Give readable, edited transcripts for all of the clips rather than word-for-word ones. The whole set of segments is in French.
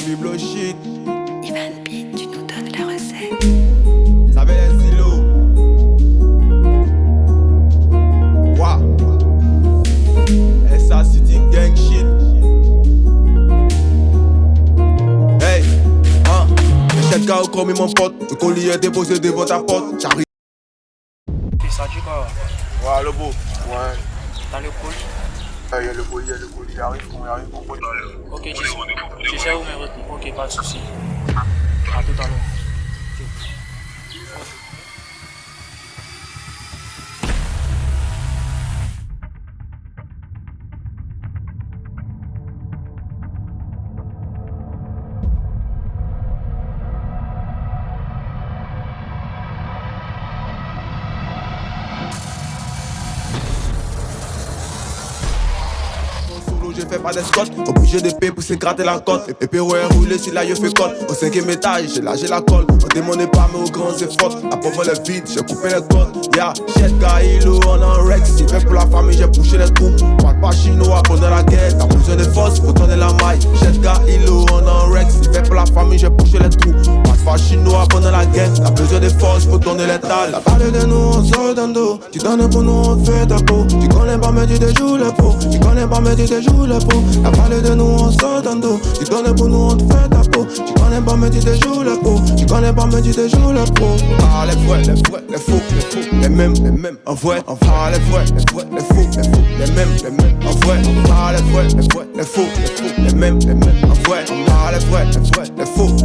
Bibloshit. Ivan Beat, tu nous donnes la recette. Ça va les silos. Wow. SA City Gang shit. Hey, hein. J'ai gars comme mon pote. Le colis est déposé devant ta porte. J'arrive. Ça dit quoi? Ouais, le beau. Ouais. T'as le colis? Il y a le colis, il arrive, on arrive, on peut. Ok, tu sais où me retrouver? Ok, pas de soucis. À tout à l'heure. Je fais pas d'escorte, obligé de payer pour se gratter la côte. Et Pépéro est roulé si là je fais colle. Au 5ème étage, j'ai la colle. On démonne pas mais aux grands efforts. La pauvre elle est vide, j'ai coupé les côtes. Ya, shit Gaïlo, on en Rex. Il fait pour la famille, j'ai poussé les trous. Parle pas chinois pendant la guerre. T'as besoin de force, faut tourner la maille. Shit Gaïlo, on en Rex. Il fait pour la famille, j'ai poussé les trous. Parle pas chinois pendant la guerre. T'as besoin de force, faut tourner les talles. La balle de nous, on sort d'un dos. Tu donnes pour nous, on fait ta peau. Tu connais pas, mais tu te joues le pot. Tu connais pas, mais tu te joues le pot. La balle de nous, on sort d'un dos. Tu donnes pour nous, on te fait ta peau. Tu connais pas, mais tu te joues le pot. Tu connais pas, mais tu te joues le pot. Ah, les vrais, les faux, les mêmes, en vrai. Ah, les vrais, les faux, les mêmes, en vrai. Ah, les vrais, les faux, les mêmes, en vrai. Ah, les vrais, les faux,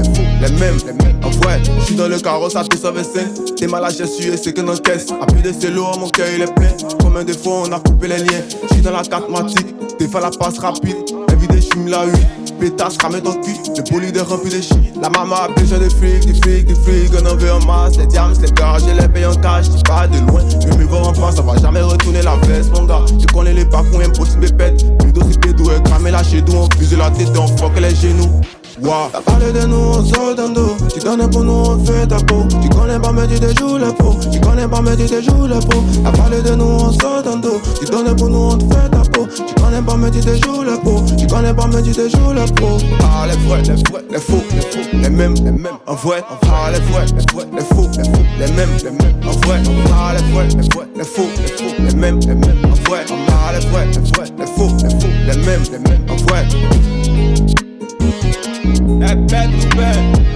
les mêmes, en vrai. J'suis dans le carrosse à 225. T'es malade, j'ai su et c'est que dans caisse. A plus de cello, mon cœur il est plein. Combien de fois on a coupé les liens. J'suis dans la catmatique, t'es fait la passe rapide. Évidé, j'fume la 8. Pétasse, ramène ton cul, le poli de rempli de shit. La maman a besoin de fric, on en veut en masse. Les diams, les gars, je les paye en cash. J'suis pas de loin, je me vois en face, ça va jamais retourner la veste, mon gars. Je connais les parcours, impossible de pète. Plutôt si pédou, cramer la chez nous, on fuse la tête, on fuck les genoux. Wow. La balle de nous, on sort d'un dos. Tu donnes pour nous, on fait ta peau. Tu connais pas, mais tu te joues le pot. Tu connais pas, mais tu te joues le pot. La balle de nous, on sort d'un dos. Tu donnes pour nous, on te fait ta peau. Tu connais pas, mais tu te joues le pot. Tu connais pas, mais tu te joues le pot. Ah, les vrais, les faux, les mêmes, en vrai. Ah, les vrais, les faux, les mêmes, en vrai. Ah, les vrais, les faux, les mêmes, en vrai. Ah, les vrais, les faux, les mêmes, en vrai. Bête ou bête.